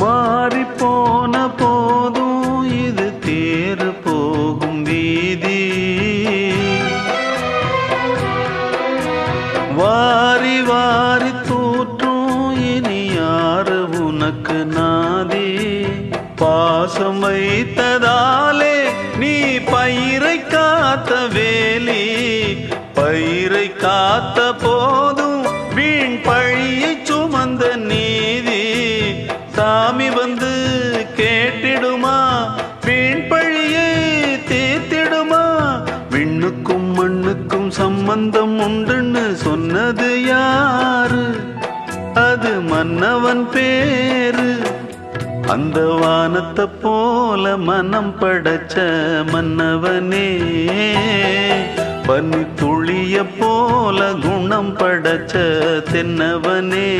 மாறி போன போதும் இது தேறு போகும் வீதி. வாரி வாரி தூற்றும் இனி யாரு உனக்கு நாதி. பாசம் வைத்ததாலே நீ பயிரை காத்த வேலி. பயிரை காத்த போதும் வீண் பழியை சுமந்த நீதி. சாமி வந்து கேட்டிடுமா, வீண் பழியை தீர்த்திடுமா. விண்ணுக்கும் மண்ணுக்கும் சம்பந்தம் உண்டுன்னு சொன்னது யாரு? அது மன்னவன் பேரு. அந்த வானத்தை போல மனம் படைச்ச மன்னவனே, பனி துளிய போல குணம் படைச்ச தென்னவனே.